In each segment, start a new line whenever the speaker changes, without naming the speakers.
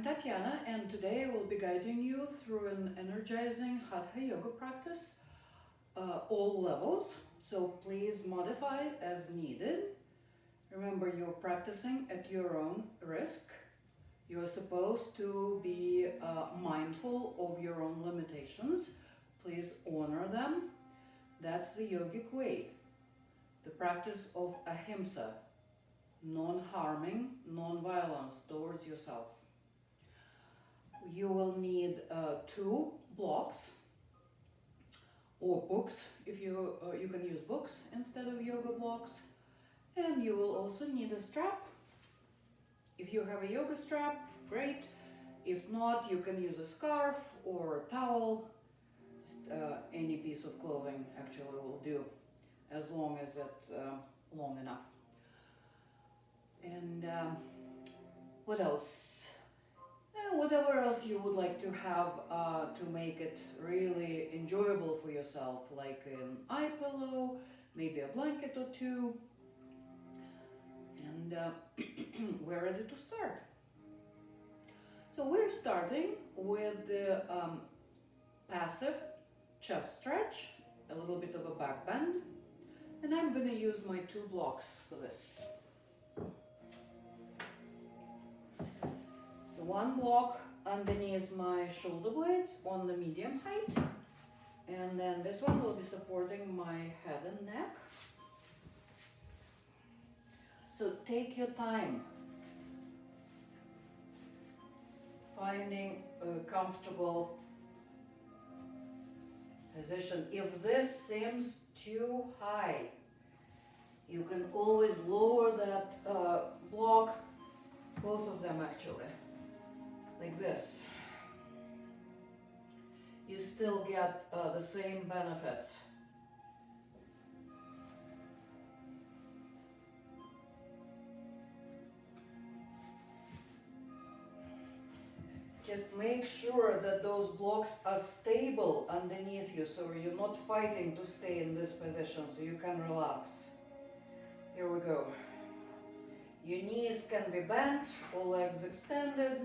Tatiana, and today I will be guiding you through an energizing Hatha yoga practice, all levels. So please modify as needed. Remember, you're practicing at your own risk. You're supposed to be mindful of your own limitations. Please honor them. That's the yogic way. The practice of ahimsa, non-harming, non-violence towards yourself. You will need 2 blocks or books if you can use books instead of yoga blocks, and you will also need a strap. If you have a yoga strap, great. If not, you can use a scarf or a towel. Just any piece of clothing actually will do, as long as it's long enough. And what else? Whatever else you would like to have to make it really enjoyable for yourself, like an eye pillow, maybe a blanket or 2. And we're ready to start. So we're starting with the passive chest stretch, a little bit of a back bend, and I'm going to use my 2 blocks for this. One block underneath my shoulder blades on the medium height, and then this one will be supporting my head and neck. So take your time finding a comfortable position. If this seems too high, you can always lower that block, both of them actually. Like this. You still get the same benefits. Just make sure that those blocks are stable underneath you, so you're not fighting to stay in this position, so you can relax. Here we go. Your knees can be bent or legs extended.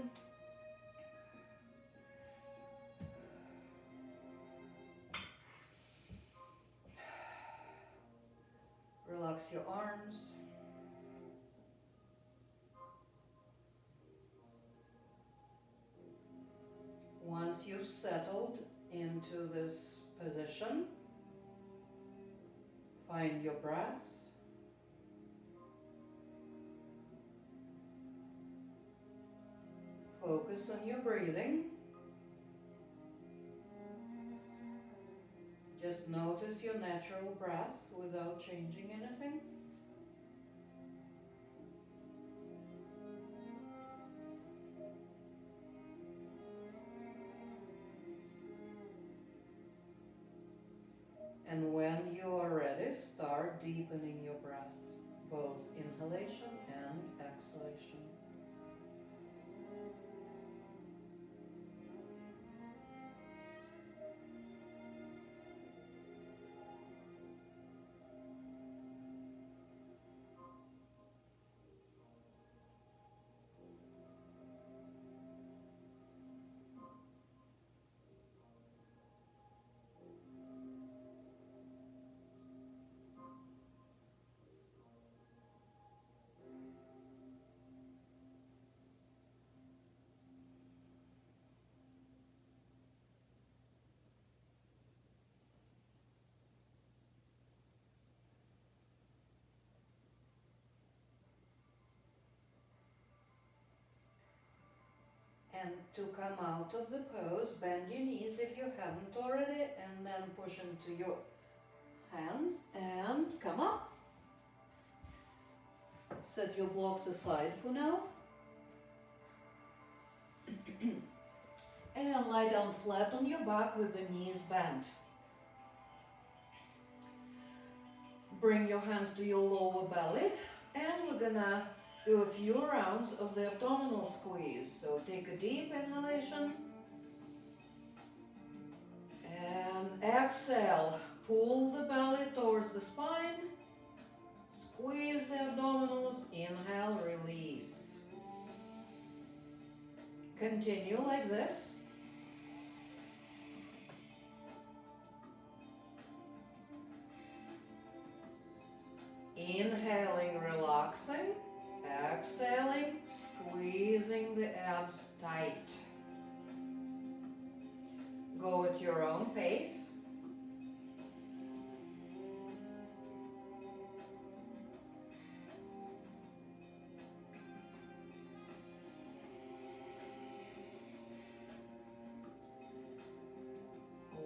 Relax your arms. Once you've settled into this position, find your breath. Focus on your breathing. Just notice your natural breath without changing anything. And when you are ready, start deepening your breath, both inhalation and exhalation. And to come out of the pose, bend your knees if you haven't already, and then push into your hands and come up. Set your blocks aside for now. And lie down flat on your back with the knees bent. Bring your hands to your lower belly, and we're gonna do a few rounds of the abdominal squeeze. So take a deep inhalation and exhale. Pull the belly towards the spine. Squeeze the abdominals. Inhale, release. Continue like this. Inhaling, relaxing. Exhaling, squeezing the abs tight. Go at your own pace.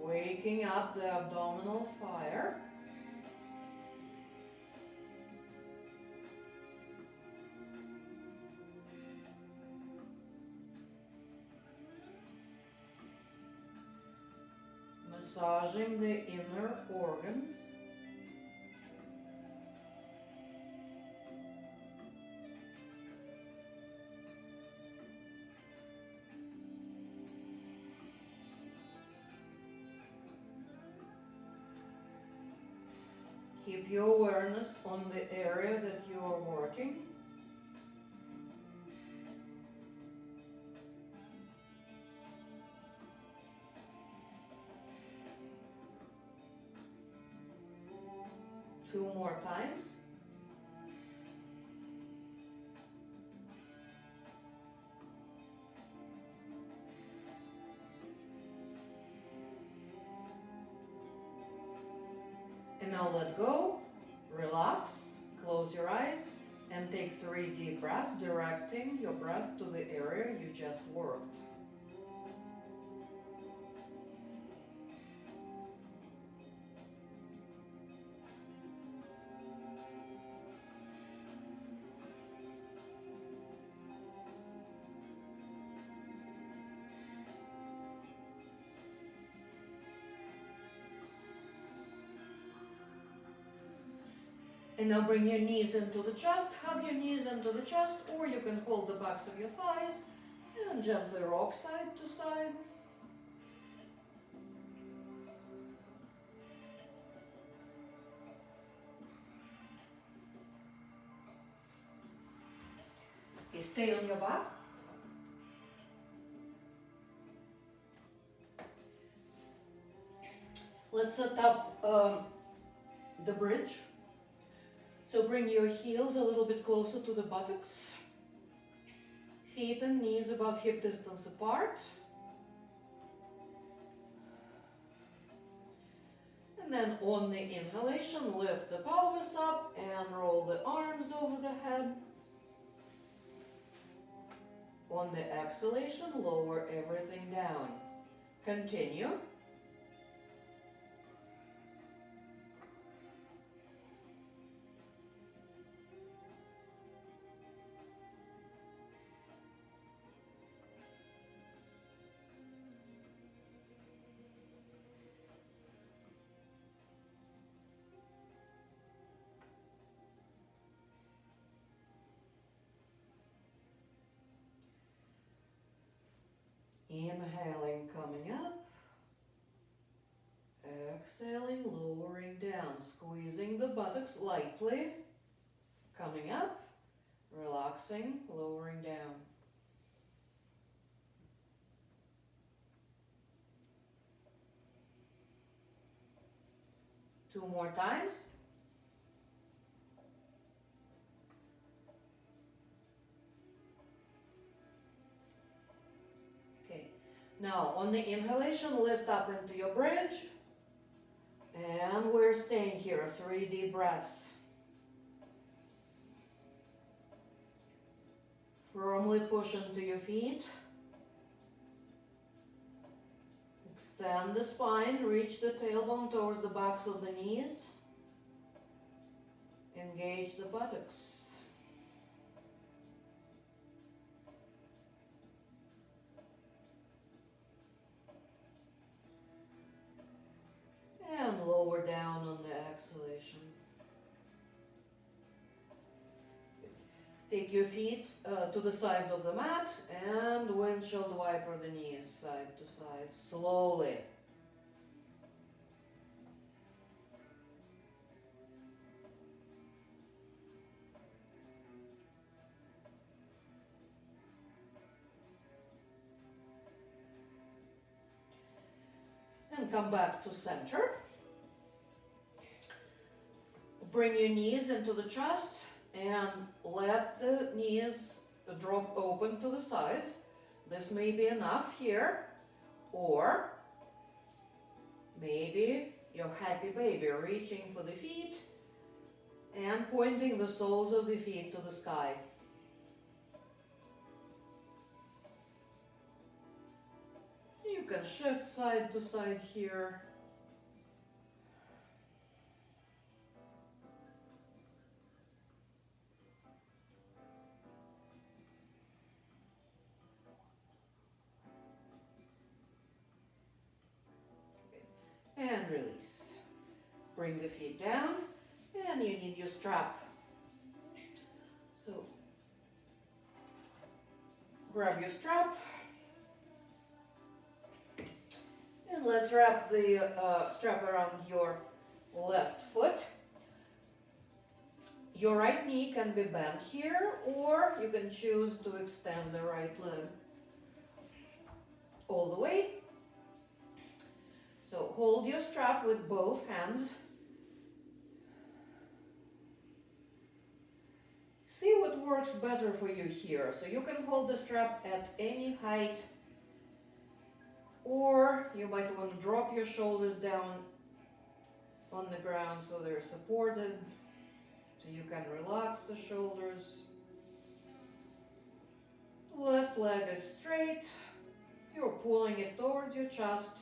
Waking up the abdominal fire. Massaging the inner organs. Keep your awareness on the area that you are working. Two more times. And now let go, relax, close your eyes, and take 3 deep breaths, directing your breath to the area you just worked. And now bring your knees into the chest, hug your knees into the chest, or you can hold the backs of your thighs and gently rock side to side. Okay, stay on your back. Let's set up the bridge. So bring your heels a little bit closer to the buttocks. Feet and knees above hip distance apart. And then on the inhalation, lift the pelvis up and roll the arms over the head. On the exhalation, lower everything down. Continue. Inhaling, coming up. Exhaling, lowering down, squeezing the buttocks lightly. Coming up, relaxing, lowering down. Two more times. Now, on the inhalation, lift up into your bridge. And we're staying here, 3 deep breaths. Firmly push into your feet. Extend the spine, reach the tailbone towards the backs of the knees. Engage the buttocks. And lower down on the exhalation. Take your feet to the sides of the mat and windshield wiper the knees side to side slowly. And come back to center. Bring your knees into the chest and let the knees drop open to the sides. This may be enough here, or maybe your happy baby reaching for the feet and pointing the soles of the feet to the sky. You can shift side to side here. And release. Bring the feet down, and you need your strap. So grab your strap, and let's wrap the strap around your left foot. Your right knee can be bent here, or you can choose to extend the right leg all the way. So hold your strap with both hands. See what works better for you here. So you can hold the strap at any height, or you might want to drop your shoulders down on the ground so they're supported, so you can relax the shoulders. Left leg is straight. You're pulling it towards your chest.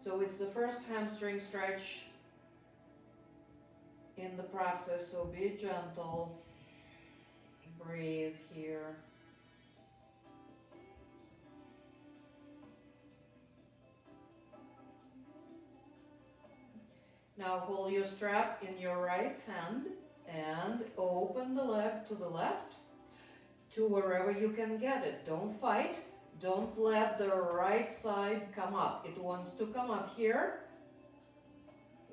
So it's the first hamstring stretch in the practice, so be gentle. Breathe here. Now hold your strap in your right hand and open the leg to the left to wherever you can get it. Don't fight. Don't let the right side come up. It wants to come up here.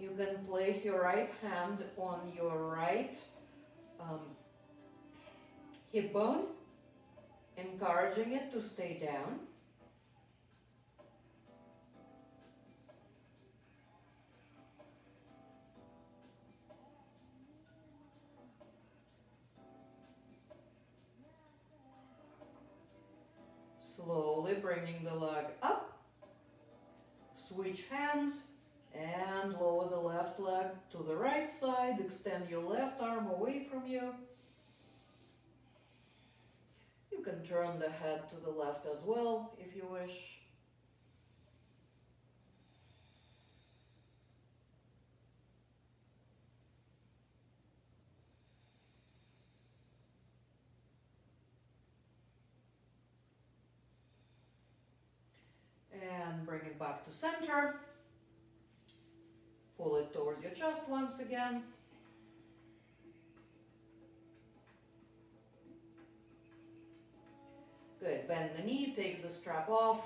You can place your right hand on your right hip bone, encouraging it to stay down. Slowly bringing the leg up. Switch hands and lower the left leg to the right side. Extend your left arm away from you. You can turn the head to the left as well if you wish. And bring it back to center. Pull it towards your chest once again. Good, bend the knee, take the strap off.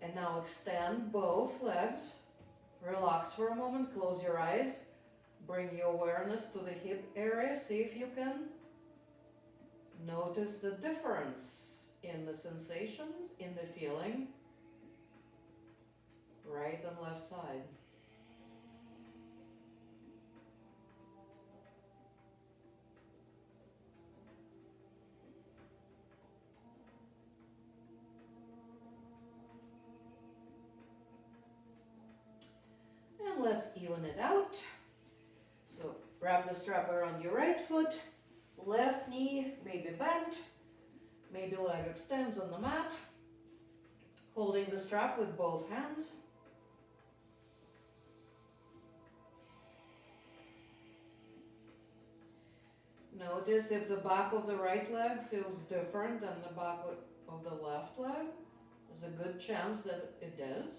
And now extend both legs. Relax for a moment, close your eyes. Bring your awareness to the hip area. See if you can notice the difference in the sensations, in the feeling, right and left side. And let's even it out. So wrap the strap around your right foot, left knee may be bent, maybe leg extends on the mat, holding the strap with both hands. Notice if the back of the right leg feels different than the back of the left leg. There's a good chance that it does.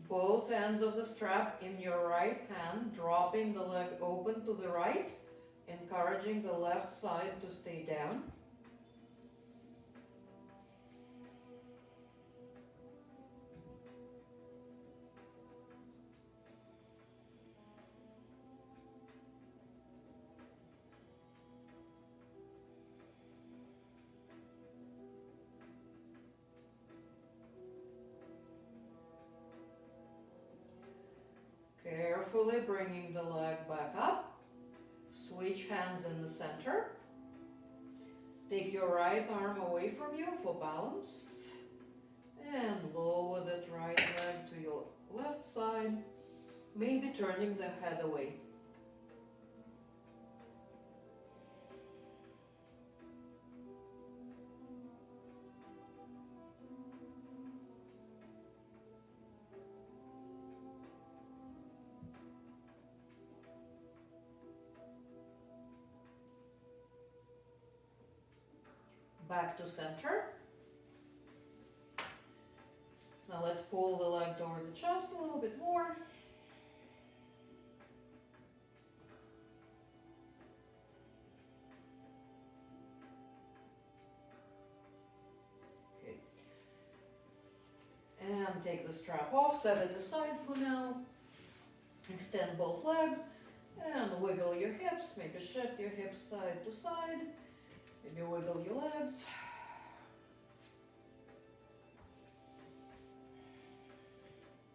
Both ends of the strap in your right hand, dropping the leg open to the right, encouraging the left side to stay down. carefully bringing the leg back up. Switch hands in the center. Take your right arm away from you for balance. And lower that right leg to your left side, maybe turning the head away. Back to center. Now let's pull the leg toward the chest a little bit more. Okay. And take the strap off, set it aside for now. Extend both legs and wiggle your hips. Maybe shift your hips side to side. Maybe wiggle your legs.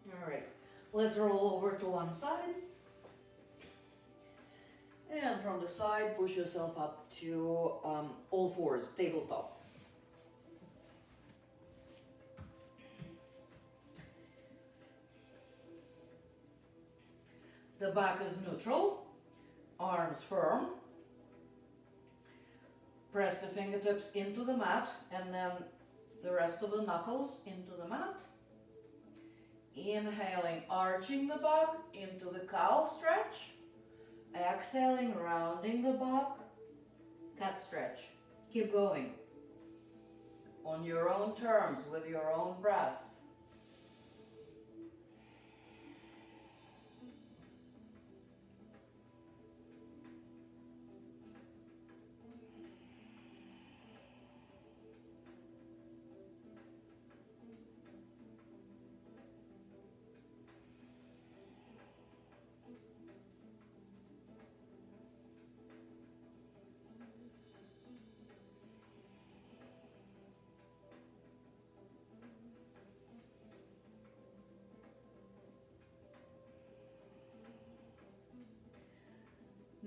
All right, let's roll over to one side. And from the side, push yourself up to all fours, tabletop. The back is neutral, arms firm. Press the fingertips into the mat and then the rest of the knuckles into the mat. Inhaling, arching the back into the cow stretch. Exhaling, rounding the back, cat stretch. Keep going on your own terms with your own breath.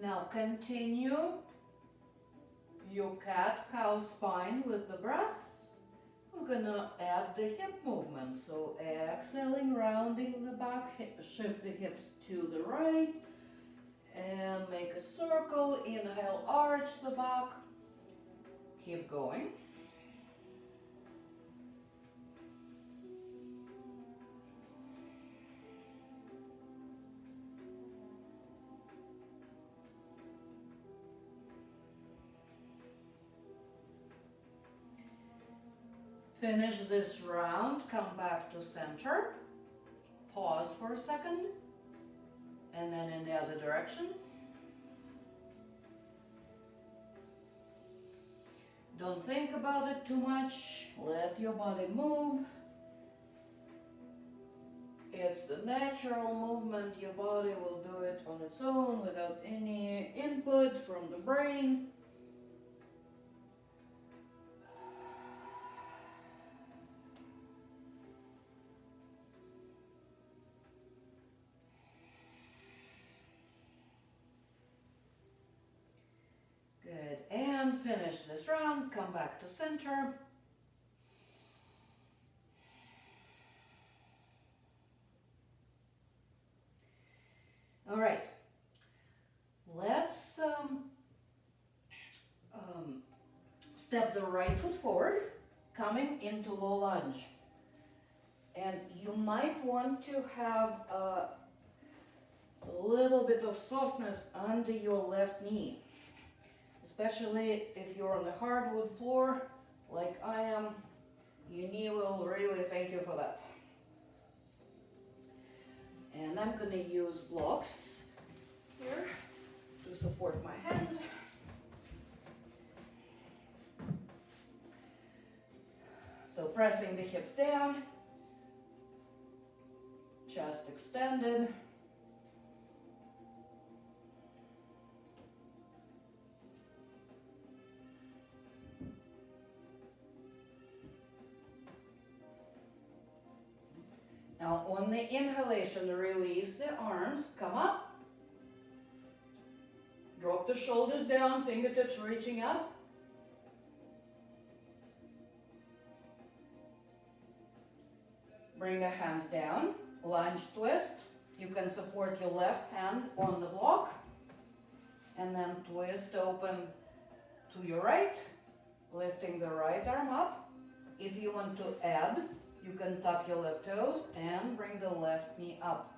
Now continue your cat-cow spine with the breath. We're gonna add the hip movement. So exhaling, rounding the back, shift the hips to the right, and make a circle. Inhale, arch the back. Keep going. Finish this round, come back to center, pause for a second, and then in the other direction. Don't think about it too much, let your body move. It's the natural movement, your body will do it on its own without any input from the brain. Good, and finish this round, come back to center. All right, let's step the right foot forward, coming into low lunge. And you might want to have a little bit of softness under your left knee. Especially if you're on the hardwood floor, like I am, your knee will really thank you for that. And I'm gonna use blocks here to support my hands. So pressing the hips down, chest extended. Now on the inhalation, release the arms, come up. Drop the shoulders down, fingertips reaching up. Bring the hands down, lunge twist. You can support your left hand on the block and then twist open to your right, lifting the right arm up. If you want to add, you can tuck your left toes and bring the left knee up.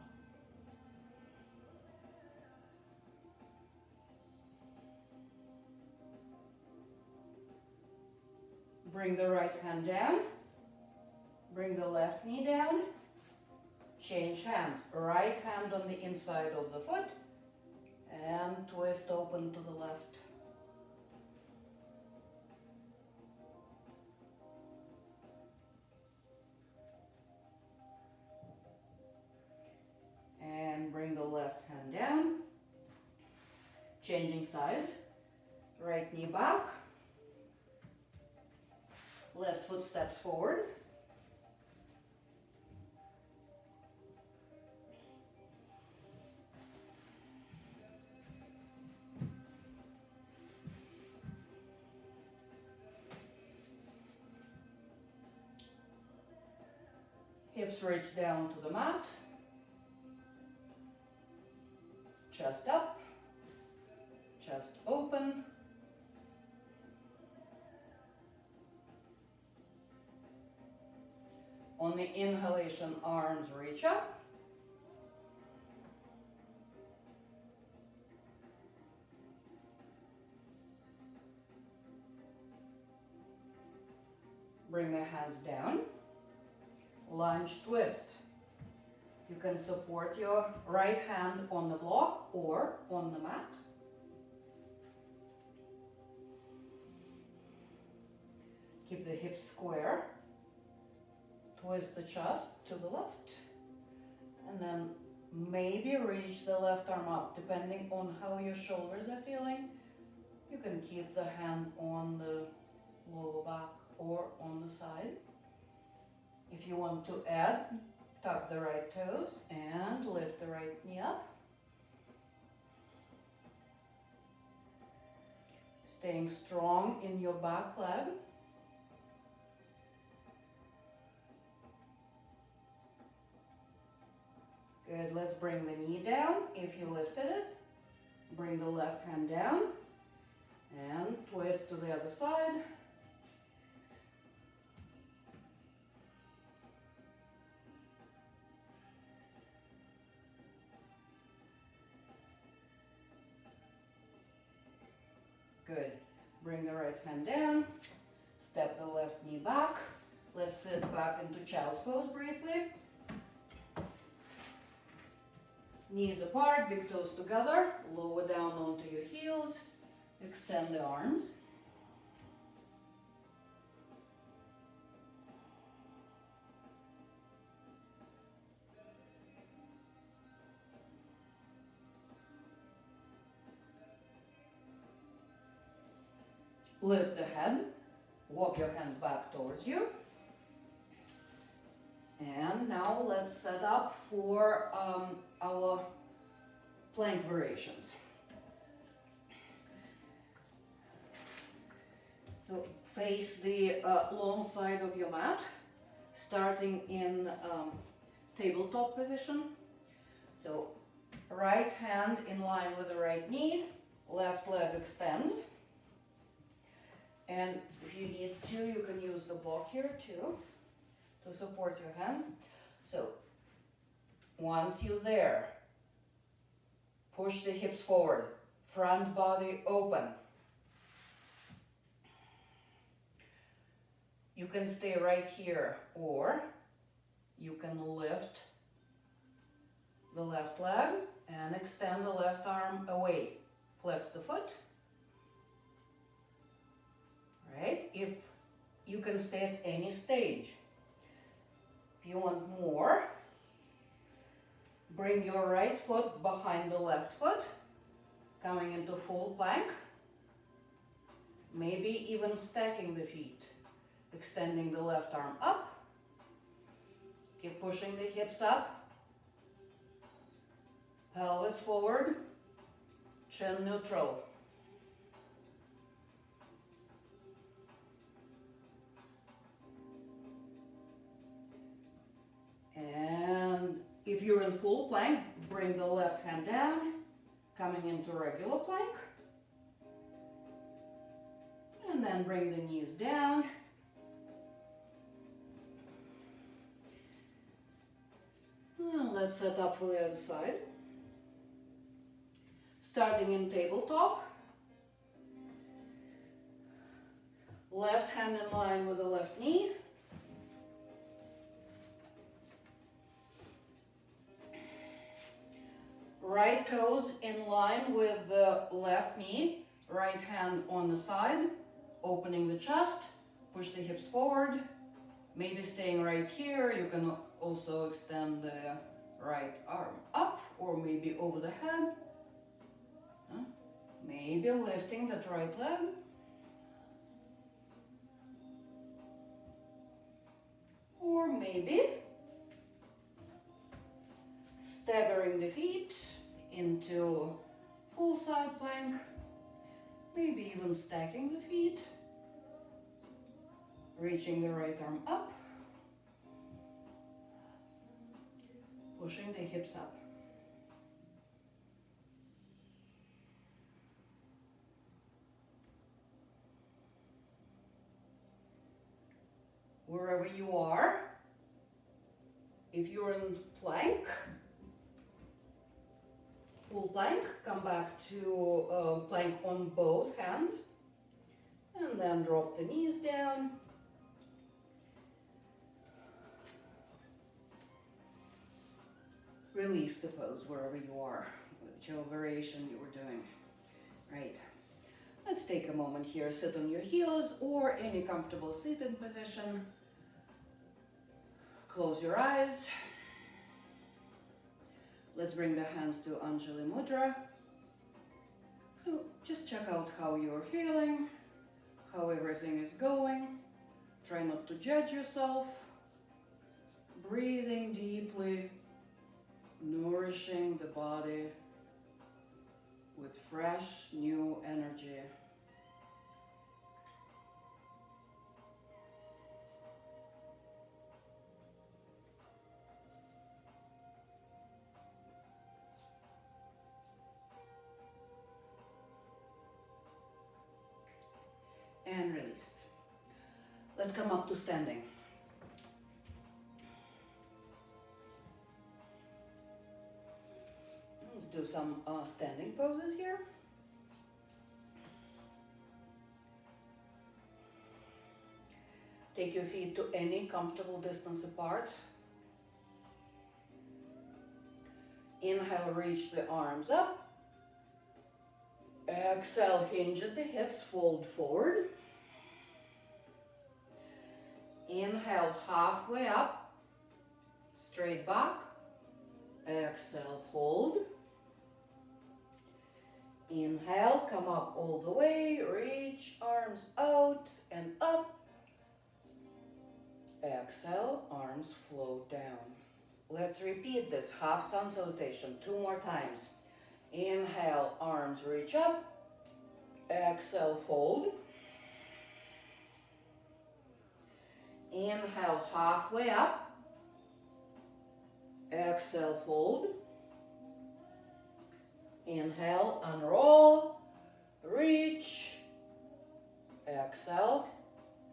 Bring the right hand down, bring the left knee down, change hands. Right hand on the inside of the foot and twist open to the left. And bring the left hand down, changing sides. Right knee back, left foot steps forward. Hips reach down to the mat. Chest up, chest open. On the inhalation, arms reach up. Bring the hands down. Lunge twist. You can support your right hand on the block or on the mat. Keep the hips square. Twist the chest to the left. And then maybe reach the left arm up, depending on how your shoulders are feeling. You can keep the hand on the lower back or on the side. If you want to add, tuck the right toes and lift the right knee up. Staying strong in your back leg. Good, let's bring the knee down. If you lifted it, bring the left hand down and twist to the other side. Good. Bring the right hand down, step the left knee back. Let's sit back into child's pose briefly. Knees apart, big toes together, lower down onto your heels, extend the arms. Lift the head, walk your hands back towards you. And now let's set up for our plank variations. So face the long side of your mat, starting in tabletop position. So right hand in line with the right knee, left leg extends. And if you need to, you can use the block here too to support your hand. So once you're there, push the hips forward, front body open. You can stay right here, or you can lift the left leg and extend the left arm away. Flex the foot. Right? If you can stay at any stage. If you want more, bring your right foot behind the left foot, coming into full plank. Maybe even stacking the feet, extending the left arm up Keep pushing the hips up. Pelvis forward. Chin neutral. And if you're in full plank, bring the left hand down, coming into regular plank. And then bring the knees down. And let's set up for the other side. Starting in tabletop. Left hand in line with the left knee. Right toes in line with the left knee. Right hand on the side. Opening the chest. Push the hips forward. Maybe staying right here. You can also extend the right arm up or maybe over the head. Maybe lifting that right leg. Or maybe staggering the feet into full side plank. Maybe even stacking the feet. Reaching the right arm up. Pushing the hips up. Wherever you are, if you're in plank, full plank, come back to plank on both hands, and then drop the knees down. Release the pose wherever you are, whichever variation you were doing. Right. Let's take a moment here, sit on your heels or any comfortable seated position. Close your eyes. Let's bring the hands to Anjali Mudra. So just check out how you're feeling, how everything is going. Try not to judge yourself. Breathing deeply, nourishing the body with fresh, new energy. And release. Let's come up to standing. Let's do some standing poses here. Take your feet to any comfortable distance apart. Inhale, reach the arms up. Exhale, hinge at the hips, fold forward. Inhale, halfway up, straight back. Exhale, fold. Inhale, come up all the way, reach arms out and up. Exhale, arms float down. Let's repeat this half sun salutation 2 more times. Inhale, arms reach up. Exhale, fold. Inhale, halfway up. Exhale, fold. Inhale, unroll, reach. Exhale,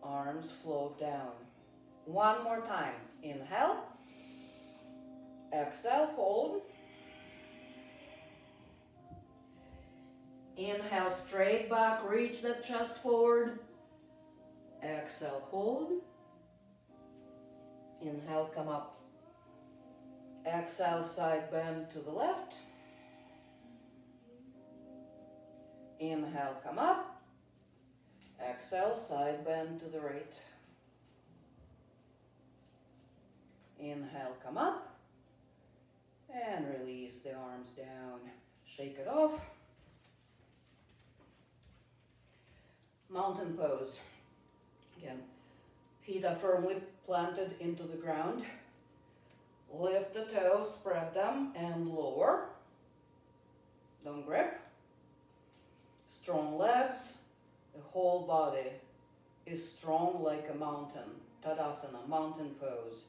arms float down. 1 more time. Inhale. Exhale, fold. Inhale, straight back, reach the chest forward. Exhale, fold. Inhale, come up. Exhale, side bend to the left. Inhale, come up. Exhale, side bend to the right. Inhale, come up. And release the arms down. Shake it off. Mountain pose. Again, feet are firmly planted into the ground. Lift the toes, spread them, and lower. Don't grip. Strong legs. The whole body is strong like a mountain. Tadasana, mountain pose.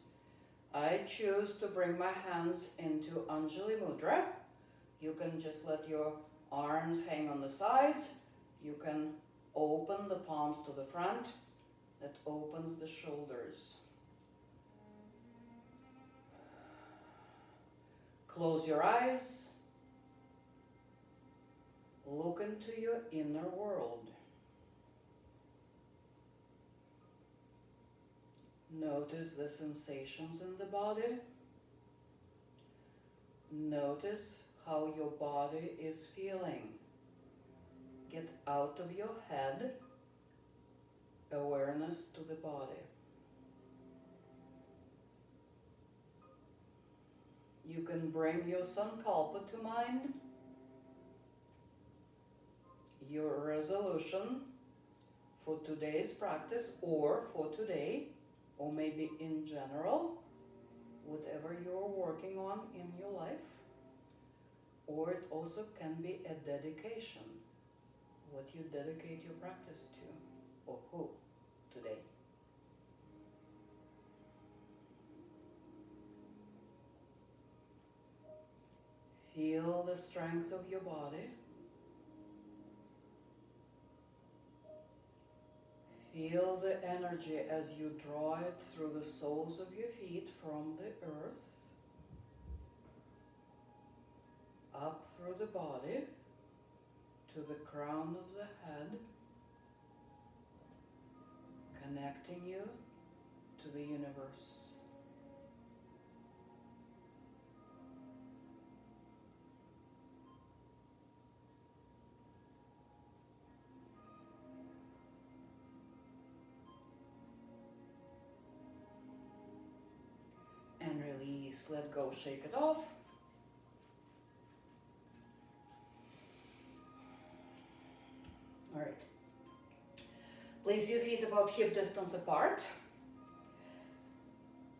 I choose to bring my hands into Anjali Mudra. You can just let your arms hang on the sides. You can open the palms to the front. That opens the shoulders. Close your eyes. Look into your inner world. Notice the sensations in the body. Notice how your body is feeling. Get out of your head. Awareness to the body. You can bring your sankalpa to mind, your resolution for today's practice or for today, or maybe in general, whatever you're working on in your life. Or it also can be a dedication, what you dedicate your practice to, or who today. Feel the strength of your body. Feel the energy as you draw it through the soles of your feet from the earth, up through the body, to the crown of the head, connecting you to the universe. And release, let go, shake it off. All right. Place your feet about hip distance apart.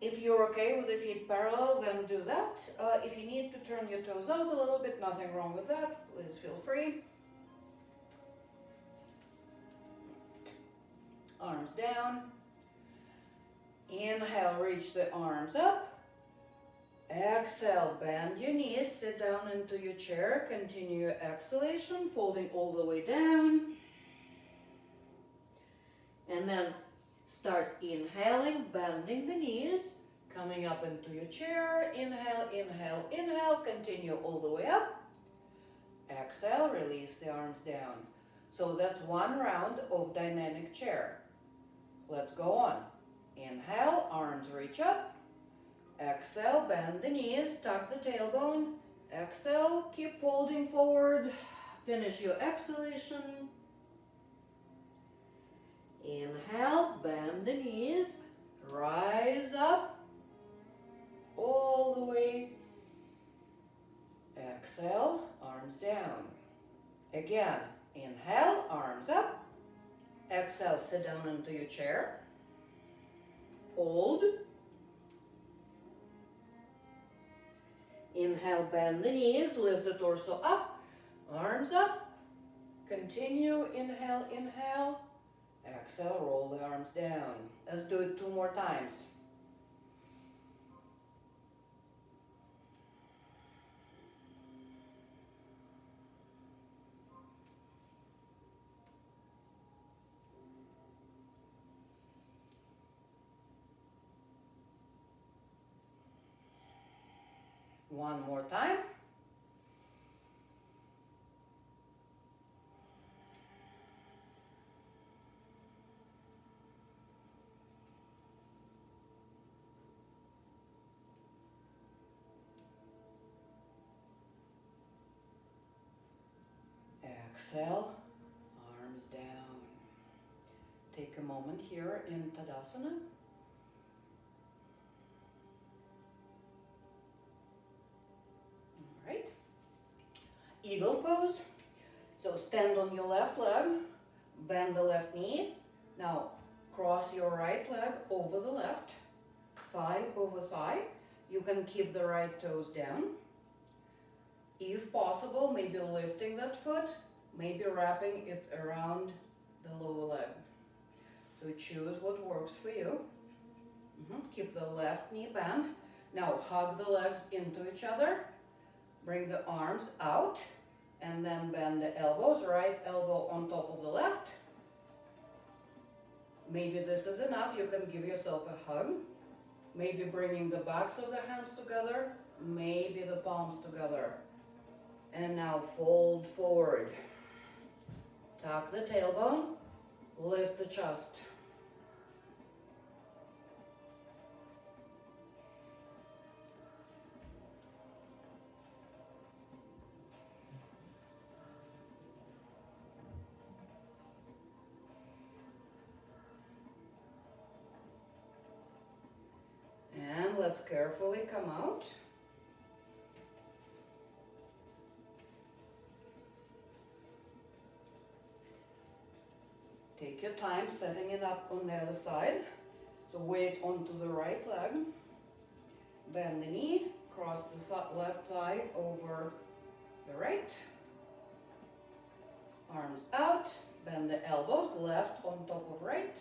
If you're okay with the feet parallel, then do that. If you need to turn your toes out a little bit, nothing wrong with that. Please feel free. Arms down. Inhale, reach the arms up. Exhale, bend your knees, sit down into your chair. Continue your exhalation, folding all the way down. And then start inhaling, bending the knees, coming up into your chair. Inhale, inhale, inhale. Continue all the way up. Exhale, release the arms down. So that's one round of dynamic chair. Let's go on. Inhale, arms reach up. Exhale, bend the knees, tuck the tailbone. Exhale, keep folding forward. Finish your exhalation. Inhale, bend the knees, rise up, all the way. Exhale, arms down. Again, inhale, arms up. Exhale, sit down into your chair. Hold. Inhale, bend the knees, lift the torso up, arms up. Continue, inhale, inhale. Exhale, roll the arms down. Let's do it 2 more times. One more time. Exhale, arms down. Take a moment here in Tadasana. All right. Eagle pose. So stand on your left leg, bend the left knee. Now cross your right leg over the left, thigh over thigh. You can keep the right toes down. If possible, maybe lifting that foot, maybe wrapping it around the lower leg. So choose what works for you. Keep the left knee bent. Now hug the legs into each other. Bring the arms out and then bend the elbows. Right elbow on top of the left. Maybe this is enough. You can give yourself a hug. Maybe bringing the backs of the hands together. Maybe the palms together. And now fold forward. Tuck the tailbone. Lift the chest. And let's carefully come out. Take your time setting it up on the other side. So weight onto the right leg. Bend the knee, cross the left thigh over the right. Arms out, bend the elbows, left on top of right.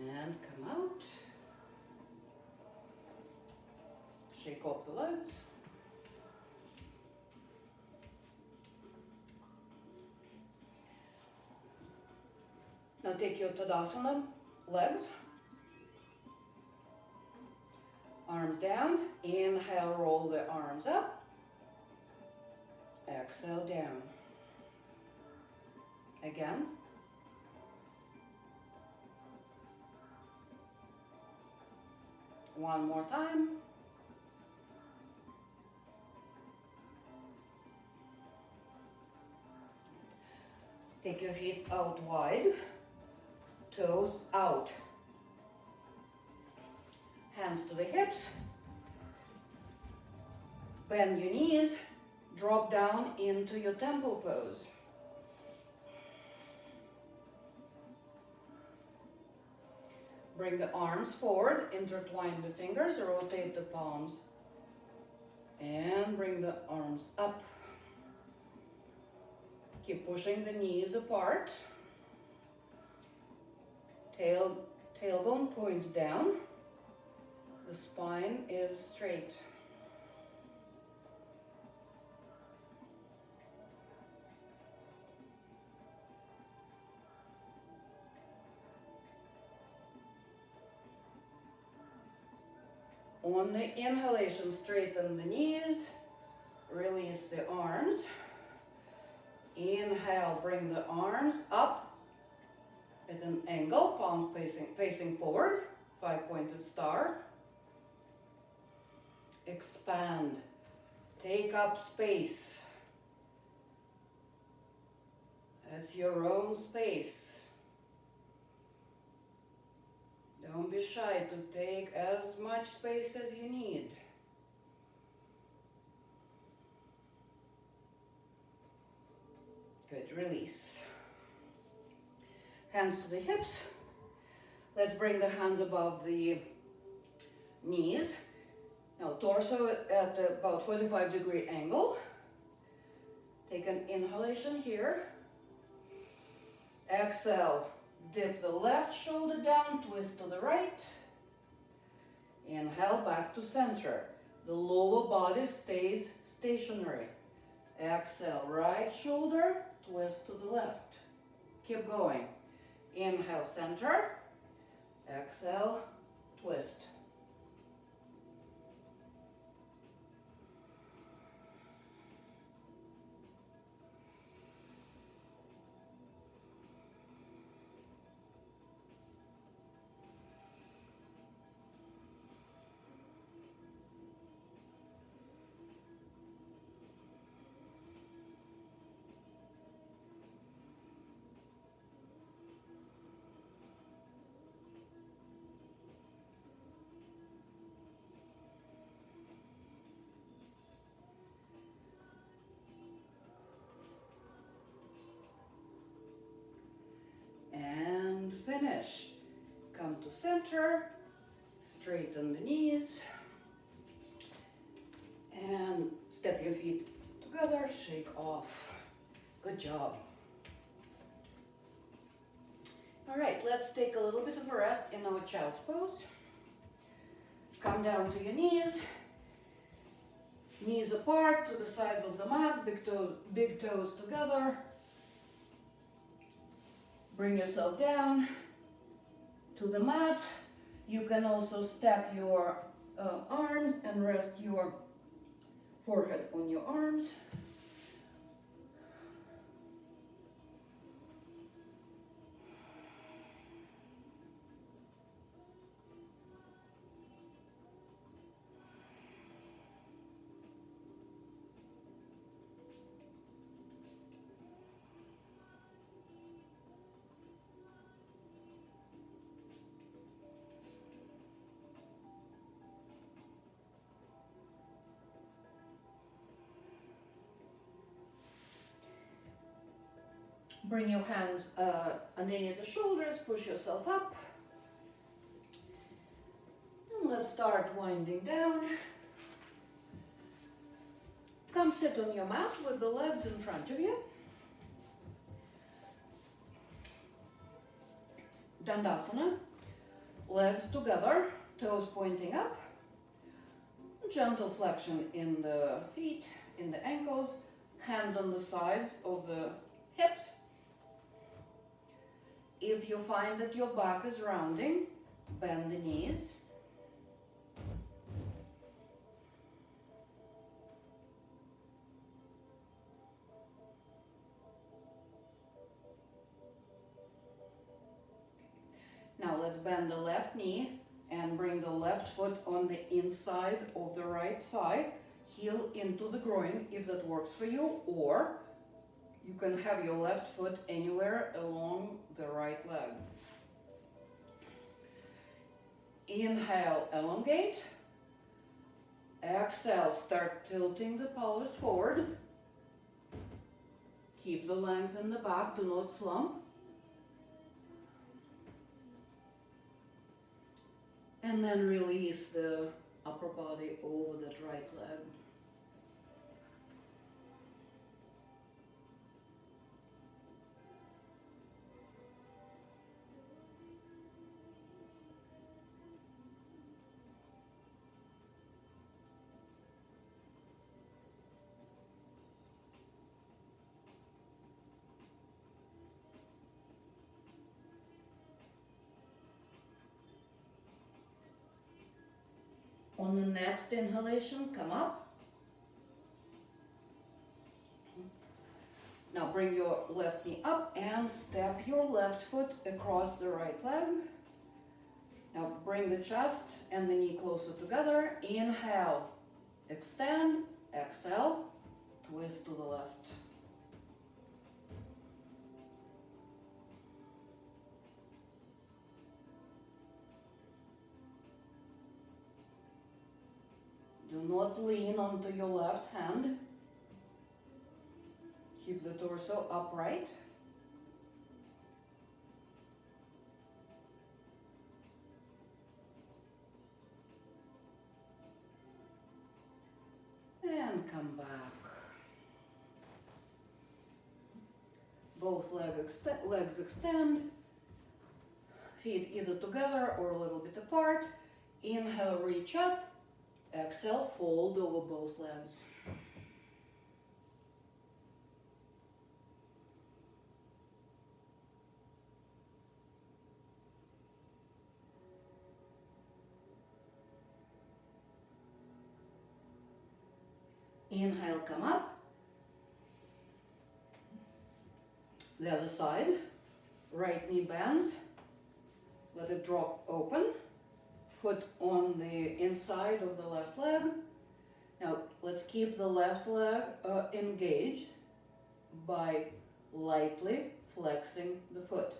And come out. Shake off the legs. Now take your Tadasana legs. Arms down. Inhale, roll the arms up. Exhale, down. Again. One more time. Take your feet out wide. Toes out. Hands to the hips. Bend your knees. Drop down into your temple pose. Bring the arms forward, intertwine the fingers, rotate the palms, and bring the arms up. Keep pushing the knees apart. Tailbone points down. The spine is straight. On the inhalation, straighten the knees, release the arms. Inhale, bring the arms up at an angle, palms facing forward, 5-pointed star. Expand, take up space. That's your own space. Don't be shy to take as much space as you need. Good, release. Hands to the hips. Let's bring the hands above the knees. Now torso at about 45-degree angle. Take an inhalation here. Exhale. Dip the left shoulder down, twist to the right. Inhale, back to center. The lower body stays stationary. Exhale, right shoulder, twist to the left. Keep going. Inhale, center. Exhale, twist. finish. Come to center, straighten the knees, and step your feet together, shake off. Good job. All right, let's take a little bit of a rest in our child's pose. Come down to your knees. Knees apart to the sides of the mat, big toes together. Bring yourself down to the mat. You can also stack your arms and rest your forehead on your arms. Bring your hands underneath the shoulders, push yourself up. And let's start winding down. Come sit on your mat with the legs in front of you. Dandasana. Legs together, toes pointing up. Gentle flexion in the feet, in the ankles. Hands on the sides of the hips. If you find that your back is rounding, bend the knees. Now let's bend the left knee and bring the left foot on the inside of the right thigh, heel into the groin if that works for you, or you can have your left foot anywhere along the right leg. Inhale, elongate. Exhale, start tilting the pelvis forward. Keep the length in the back, do not slump. And then release the upper body over that right leg. On the next inhalation, come up. Now bring your left knee up and step your left foot across the right leg. Now bring the chest and the knee closer together. Inhale, extend, exhale, twist to the left. Do not lean onto your left hand. Keep the torso upright. And come back. Both legs extend. Feet either together or a little bit apart. Inhale, reach up. Exhale, fold over both legs. Inhale, come up. The other side. Right knee bends. Let it drop open. Foot on the inside of the left leg. Now let's keep the left leg engaged by lightly flexing the foot.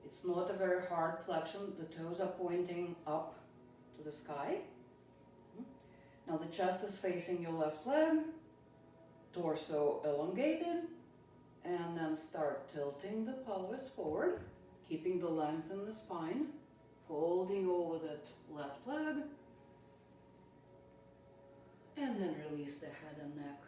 It's not a very hard flexion. The toes are pointing up to the sky. Now the chest is facing your left leg, torso elongated, and then start tilting the pelvis forward. keeping the length in the spine, folding over that left leg, and then release the head and neck.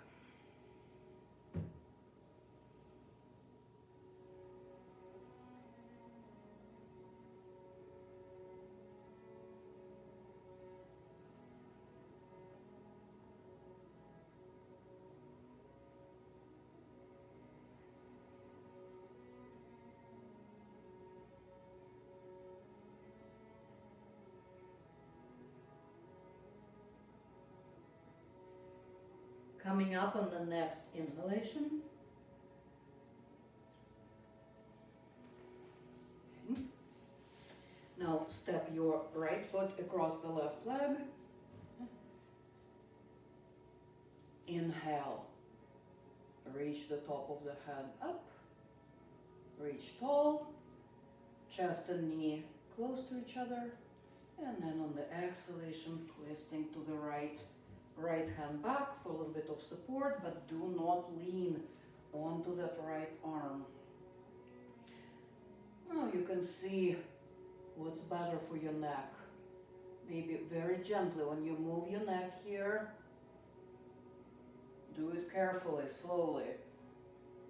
Coming up on the next inhalation. Okay. Now step your right foot across the left leg. Inhale. Reach the top of the head up. Reach tall. Chest and knee close to each other. And then on the exhalation, twisting to the right hand back for a little bit of support, but do not lean onto that right arm. Now you can see what's better for your neck. Maybe very gently when you move your neck here, do it carefully, slowly.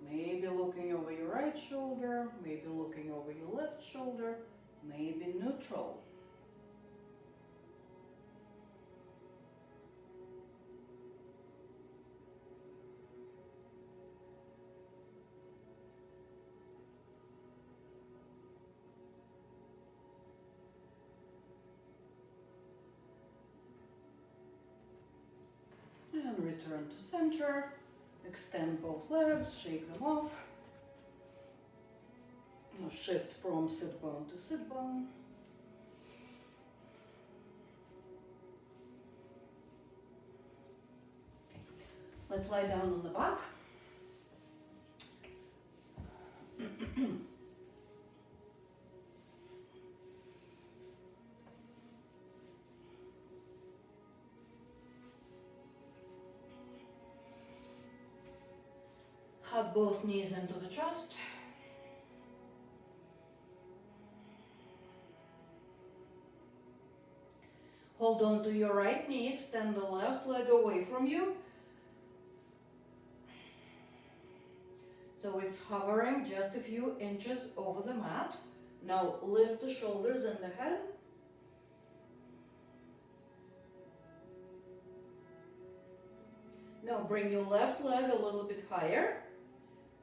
Maybe looking over your right shoulder, maybe looking over your left shoulder, maybe neutral. And return to center. Extend both legs, shake them off. Now shift from sit bone to sit bone. Let's lie down on the back. Hug both knees into the chest. Hold on to your right knee, extend the left leg away from you. So it's hovering just a few inches over the mat. Now lift the shoulders and the head. Now bring your left leg a little bit higher.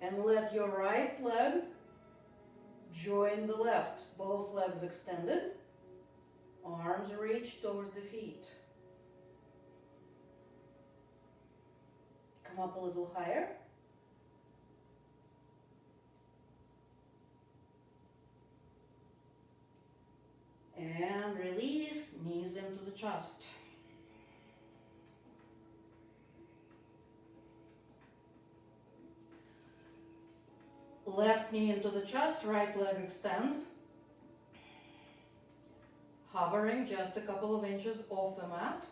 And let your right leg join the left. Both legs extended. Arms reach towards the feet. Come up a little higher. And release, knees into the chest. Left knee into the chest, right leg extends. Hovering just a couple of inches off the mat.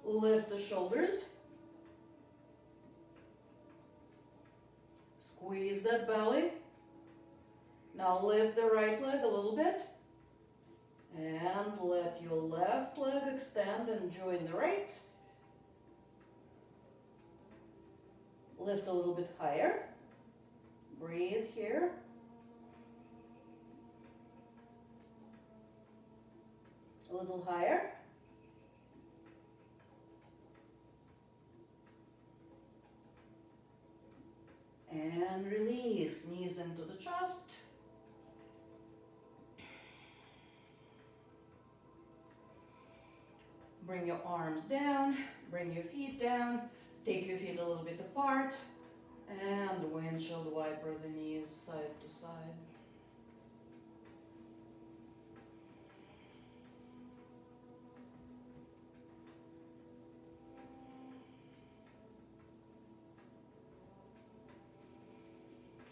Lift the shoulders. Squeeze that belly. Now lift the right leg a little bit. And let your left leg extend and join the right. Lift a little bit higher. Breathe here. A little higher. And release, knees into the chest. Bring your arms down, bring your feet down. Take your feet a little bit apart and windshield wiper the knees side to side.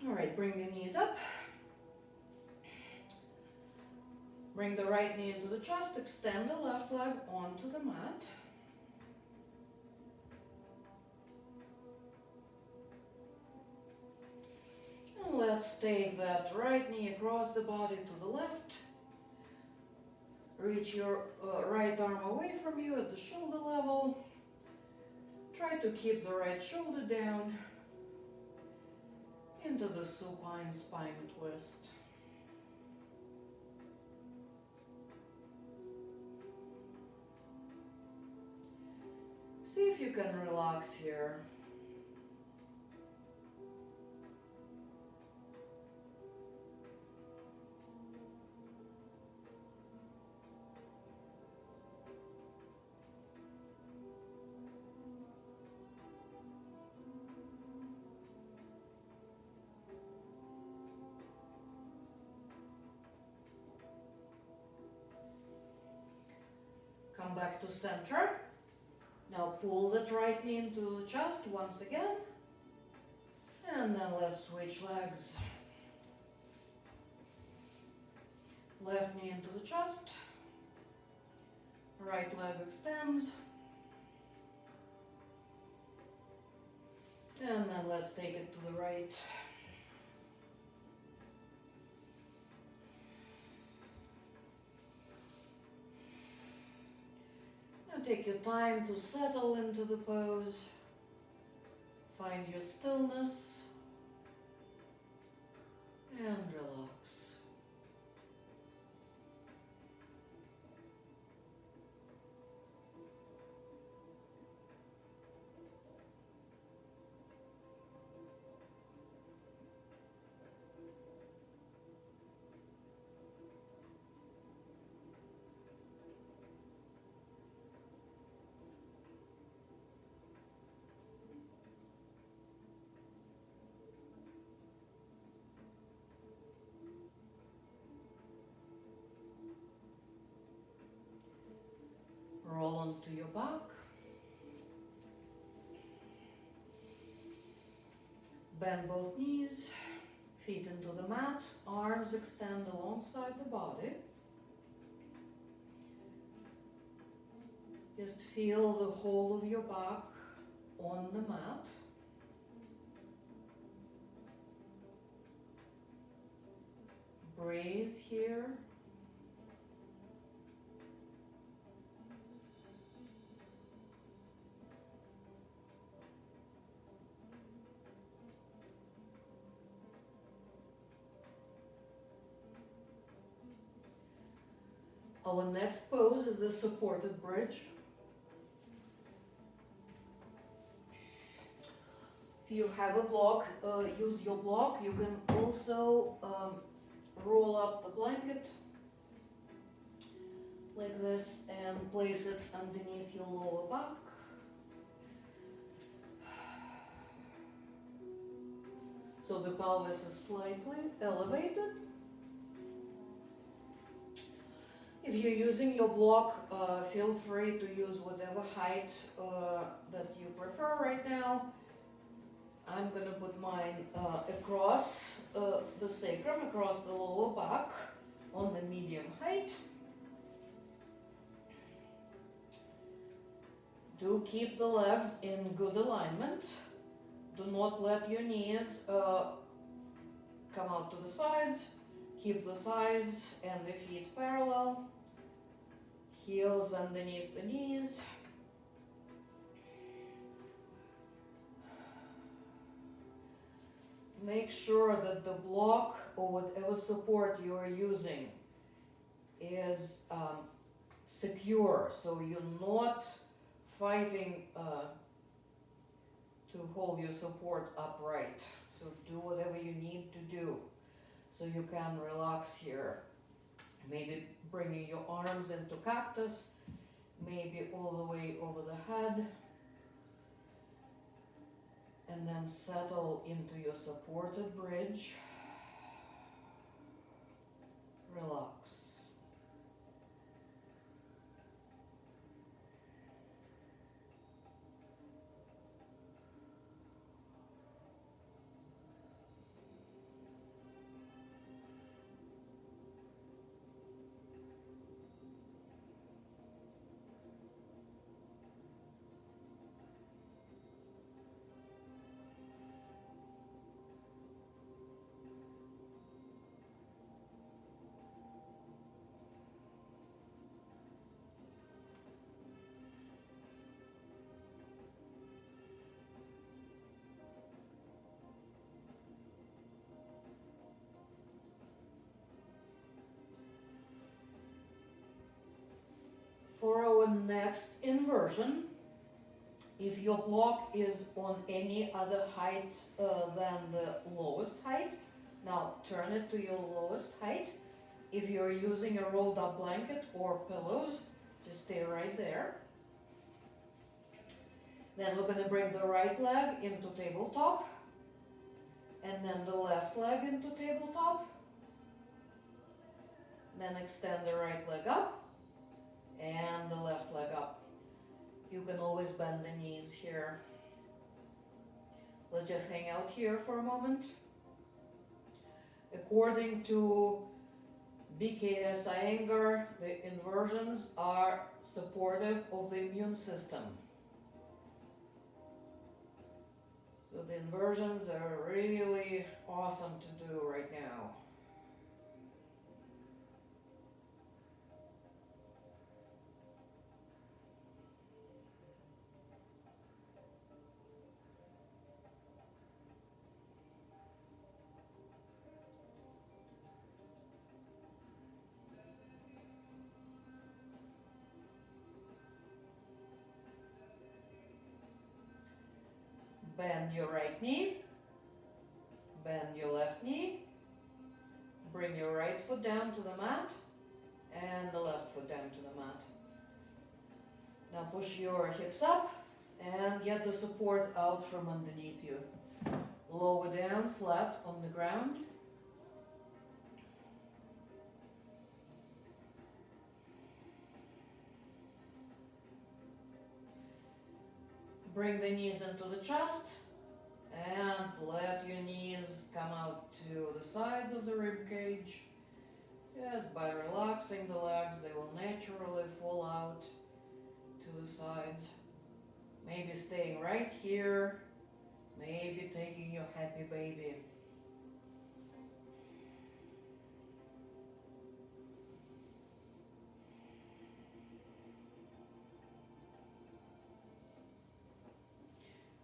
All right, bring the knees up. Bring the right knee into the chest, extend the left leg onto the mat. And let let's take that right knee across the body to the left. Reach your right arm away from you at the shoulder level. Try to keep the right shoulder down into the supine spine twist. See if you can relax here. Come back to center. Now pull that right knee into the chest once again. And then let's switch legs. Left knee into the chest. Right leg extends. And then let's take it to the right. Now take your time to settle into the pose. Find your stillness and relax. Roll onto your back. Bend both knees, feet into the mat, arms extend alongside the body. Just feel the whole of your back on the mat. Breathe here. Our next pose is the supported bridge. If you have a block, use your block. You can also roll up the blanket like this and place it underneath your lower back. So the pelvis is slightly elevated. If you're using your block, feel free to use whatever height that you prefer right now. I'm going to put mine across the sacrum, across the lower back on the medium height. Do keep the legs in good alignment. Do not let your knees come out to the sides. Keep the thighs and the feet parallel. Heels underneath the knees. Make sure that the block or whatever support you are using is secure, so you're not fighting to hold your support upright. So do whatever you need to do so you can relax here. Maybe bringing your arms into cactus, maybe all the way over the head. And then settle into your supported bridge. Relax. For our next inversion, if your block is on any other height than the lowest height, now turn it to your lowest height. If you're using a rolled up blanket or pillows, just stay right there. Then we're going to bring the right leg into tabletop, and then the left leg into tabletop. Then extend the right leg up and the left leg up. You can always bend the knees here. Let's just hang out here for a moment. According to BKS Iyengar, the inversions are supportive of the immune system. So the inversions are really awesome to do right now. Bend your right knee, bend your left knee, bring your right foot down to the mat, and the left foot down to the mat. Now push your hips up and get the support out from underneath you. Lower down flat on the ground. Bring the knees into the chest and let your knees come out to the sides of the rib cage. Just by relaxing the legs, they will naturally fall out to the sides. Maybe staying right here, maybe taking your happy baby.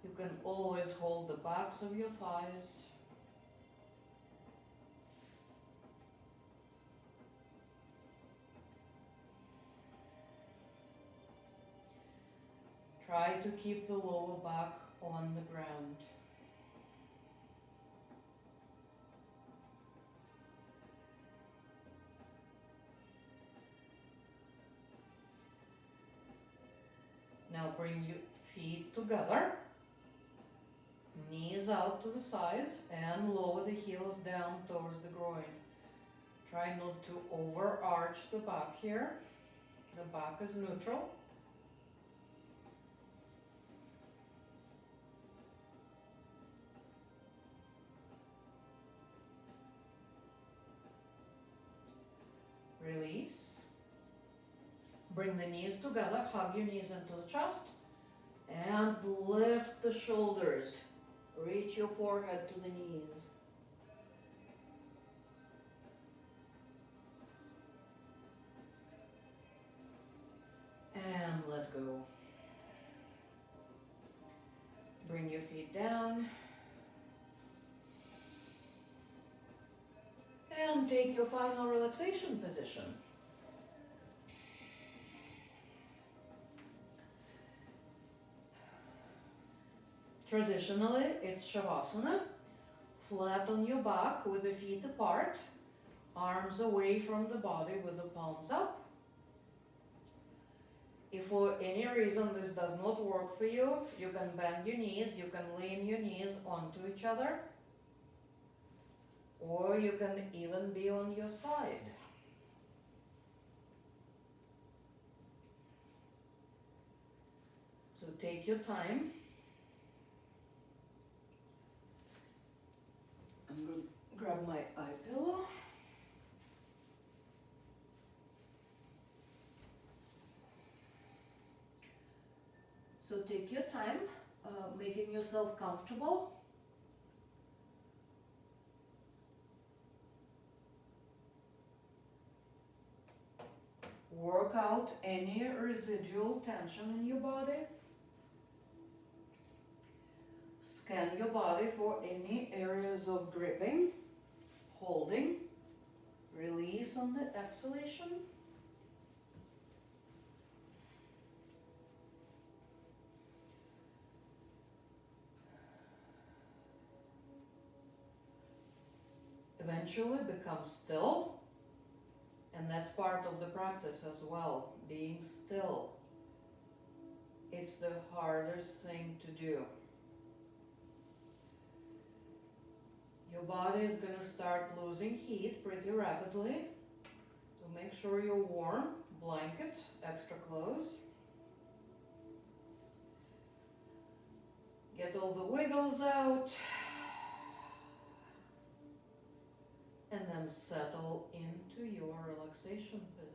You can always hold the backs of your thighs. Try to keep the lower back on the ground. Now bring your feet together. Knees out to the sides and lower the heels down towards the groin. Try not to overarch the back here. The back is neutral. Release. Bring the knees together, hug your knees into the chest, and lift the shoulders. Reach your forehead to the knees. And let go. Bring your feet down. And take your final relaxation position. Traditionally, it's Shavasana, flat on your back with the feet apart, arms away from the body with the palms up. If for any reason this does not work for you, you can bend your knees, you can lean your knees onto each other, or you can even be on your side. So take your time. I'm going to grab my eye pillow. So take your time, making yourself comfortable. Work out any residual tension in your body. Scan your body for any areas of gripping, holding, release on the exhalation. eventually become still. And that's part of the practice as well, being still. It's the hardest thing to do. Your body is going to start losing heat pretty rapidly. So make sure you're warm, blanket, extra clothes. Get all the wiggles out. And then settle into your relaxation position.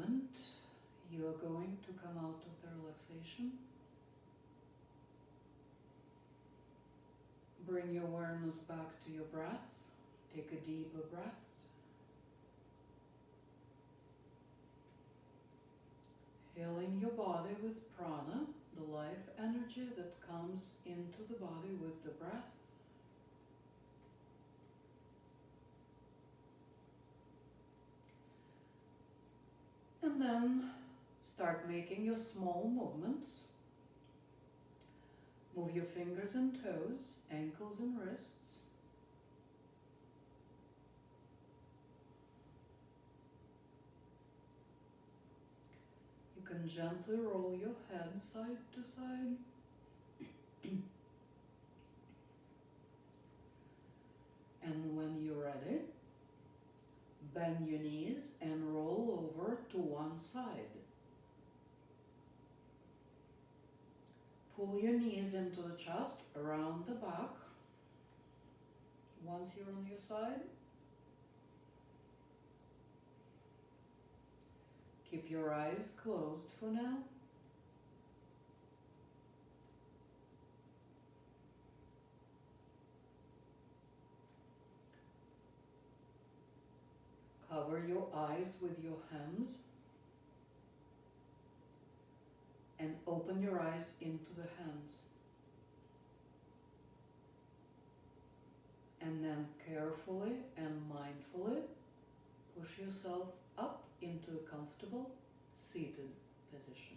moment, you are going to come out of the relaxation. Bring your awareness back to your breath. Take a deeper breath. Filling your body with prana, the life energy that comes into the body with the breath. And then start making your small movements. Move your fingers and toes, ankles and wrists. You can gently roll your head side to side. And when you're ready, bend your knees and roll over to one side. Pull your knees into the chest, around the back. Once you're on your side, keep your eyes closed for now. Cover your eyes with your hands and open your eyes into the hands. And then carefully and mindfully push yourself up into a comfortable seated position.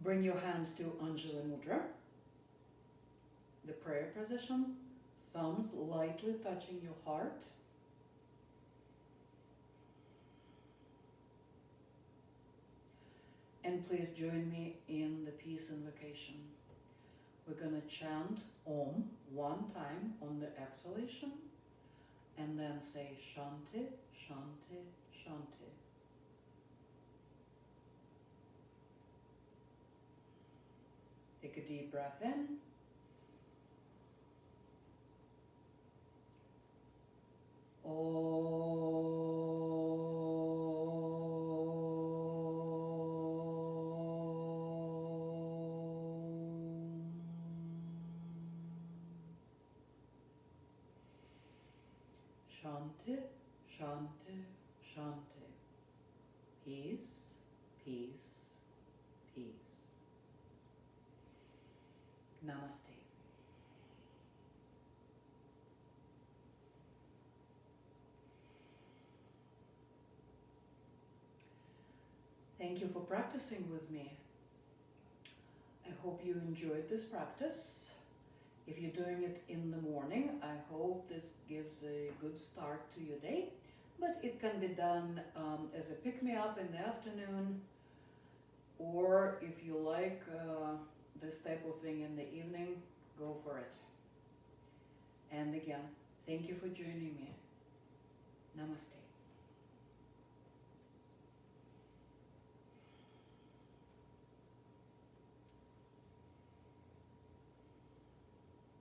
Bring your hands to Anjali Mudra, the prayer position, thumbs lightly touching your heart. And please join me in the peace invocation. We're going to chant Om one time on the exhalation and then say Shanti, Shanti, Shanti. Take a deep breath in. Shanti, Shanti, Shanti. Peace, peace, peace. Namaste. Thank you for practicing with me. I hope you enjoyed this practice. If you're doing it in the morning, I hope this gives a good start to your day, but it can be done as a pick-me-up in the afternoon, or if you like this type of thing in the evening, go for it. And again, thank you for joining me. Namaste.